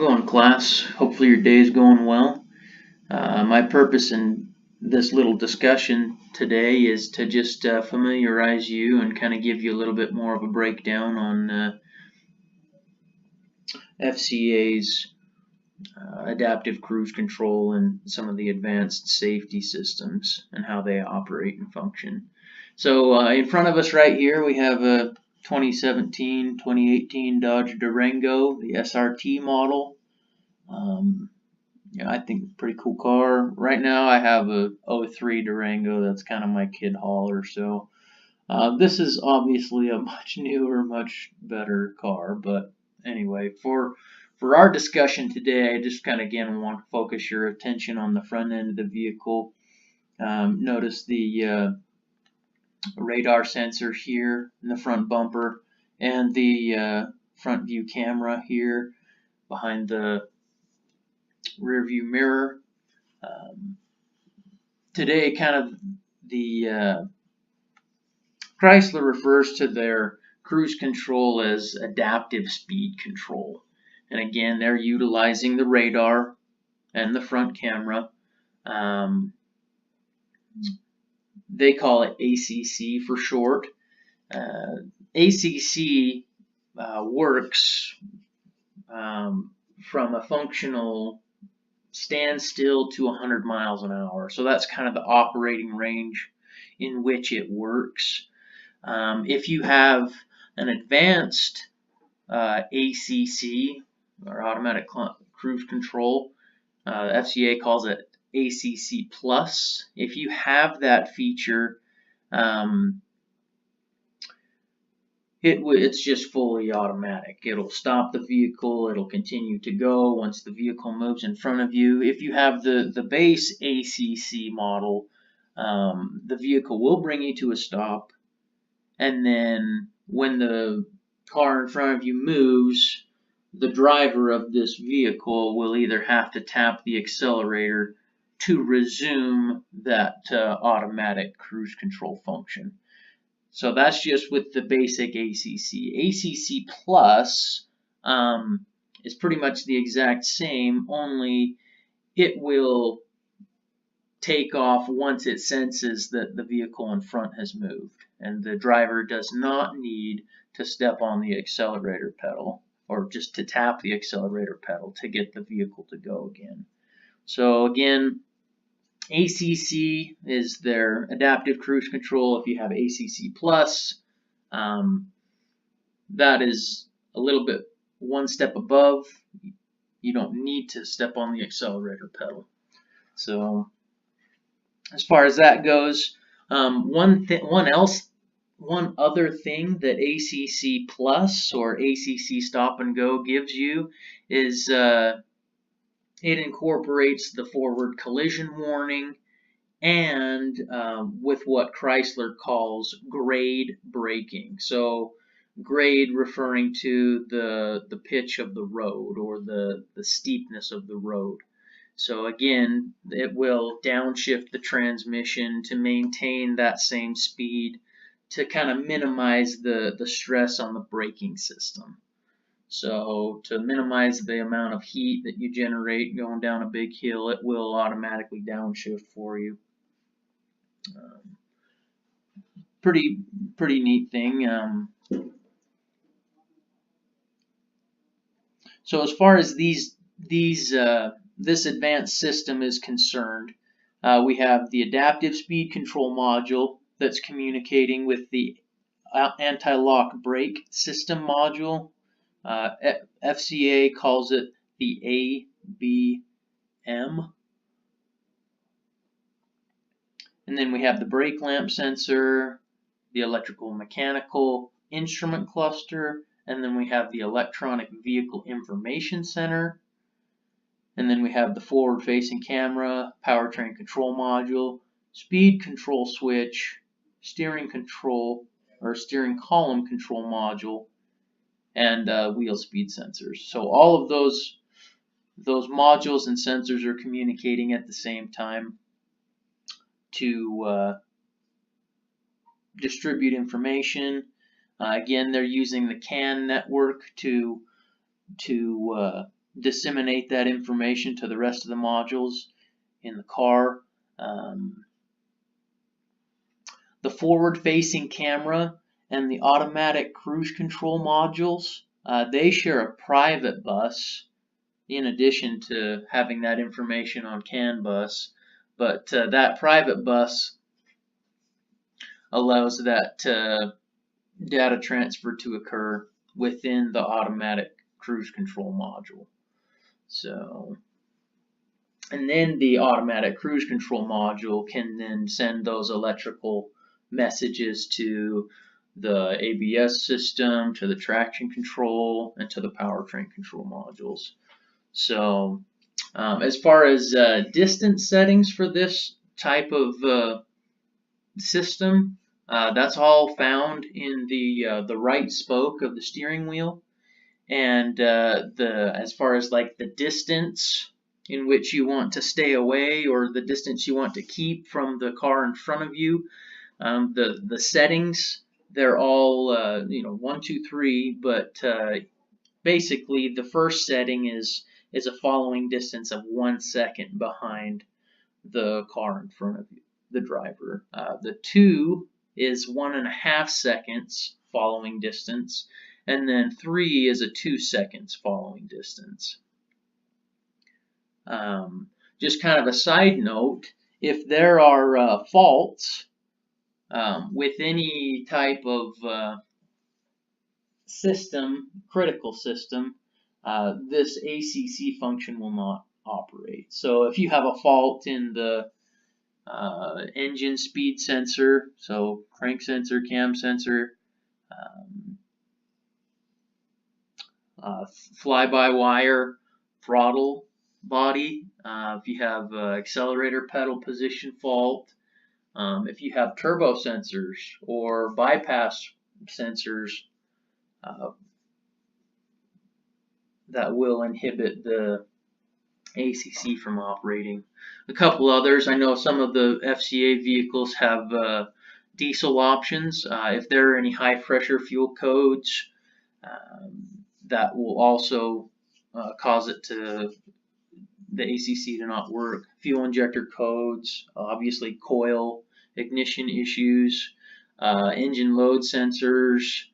going, class? Hopefully your day is going well. My purpose in this little discussion today is to just familiarize you and kind of give you a little bit more of a breakdown on FCA's adaptive cruise control and some of the advanced safety systems and how they operate and function. So in front of us right here we have a 2017-2018 Dodge Durango, the SRT model. I think pretty cool car. Right now I have a 03 Durango. That's kind of my kid hauler. So this is obviously a much newer, much better car. But anyway, for our discussion today, I just kind of again want to focus your attention on the front end of the vehicle. Notice the radar sensor here in the front bumper and the front view camera here behind the rear view mirror. Today kind of the Chrysler refers to their cruise control as adaptive speed control, and again they're utilizing the radar and the front camera. They call it ACC for short. ACC works from a functional standstill to 100 miles an hour. So that's kind of the operating range in which it works. If you have an advanced ACC, or automatic cruise control, FCA calls it ACC Plus. If you have that feature, it's just fully automatic. It'll stop the vehicle, it'll continue to go once the vehicle moves in front of you. If you have the base ACC model, the vehicle will bring you to a stop, and then when the car in front of you moves, the driver of this vehicle will either have to tap the accelerator to resume that automatic cruise control function. So that's just with the basic ACC. ACC Plus is pretty much the exact same, only it will take off once it senses that the vehicle in front has moved, and the driver does not need to step on the accelerator pedal or just to tap the accelerator pedal to get the vehicle to go again. So again, ACC is their adaptive cruise control. If you have ACC Plus, that is a little bit one step above. You don't need to step on the accelerator pedal. So as far as that goes, one other thing that ACC Plus or ACC Stop and Go gives you is it incorporates the forward collision warning and with what Chrysler calls grade braking. So grade referring to the pitch of the road or the steepness of the road. So again, it will downshift the transmission to maintain that same speed to kind of minimize the stress on the braking system. So to minimize the amount of heat that you generate going down a big hill, it will automatically downshift for you. Pretty neat thing. So as far as this advanced system is concerned, we have the adaptive speed control module that's communicating with the anti-lock brake system module. FCA calls it the ABM. And then we have the brake lamp sensor, the electrical mechanical instrument cluster, and then we have the electronic vehicle information center. And then we have the forward-facing camera, powertrain control module, speed control switch, steering control or steering column control module, and wheel speed sensors. So all of those modules and sensors are communicating at the same time to distribute information. Again, they're using the CAN network to disseminate that information to the rest of the modules in the car. The forward-facing camera and the automatic cruise control modules, they share a private bus in addition to having that information on CAN bus, but that private bus allows that data transfer to occur within the automatic cruise control module. So, and then the automatic cruise control module can then send those electrical messages to the ABS system, to the traction control, and to the powertrain control modules. So as far as distance settings for this type of system, that's all found in the right spoke of the steering wheel. And as far as like the distance in which you want to stay away or the distance you want to keep from the car in front of you, the settings, they're all 1, 2, 3, but basically the first setting is a following distance of 1 second behind the car in front of you, the driver. The 2 is 1.5 seconds following distance, and then 3 is a 2 seconds following distance. Just kind of a side note, if there are faults with any type of system, critical system, this ACC function will not operate. So if you have a fault in the engine speed sensor, so crank sensor, cam sensor, fly-by-wire throttle body, if you have accelerator pedal position fault, if you have turbo sensors or bypass sensors, that will inhibit the ACC from operating. A couple others, I know some of the FCA vehicles have diesel options. If there are any high pressure fuel codes, that will also cause it to the ACC to not work. Fuel injector codes, obviously coil ignition issues, engine load sensors,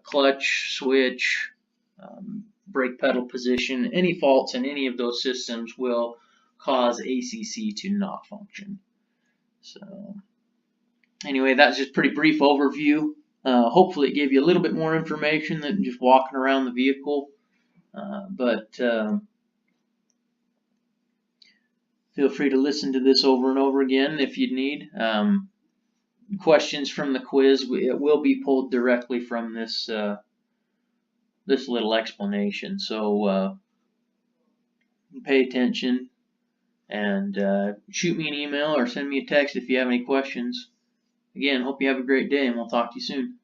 clutch switch, brake pedal position. Any faults in any of those systems will cause ACC to not function. So anyway, that's just a pretty brief overview. Hopefully it gave you a little bit more information than just walking around the vehicle. But feel free to listen to this over and over again if you need. Questions from the quiz, it will be pulled directly from this this little explanation. So pay attention and shoot me an email or send me a text if you have any questions. Again, hope you have a great day, and we'll talk to you soon.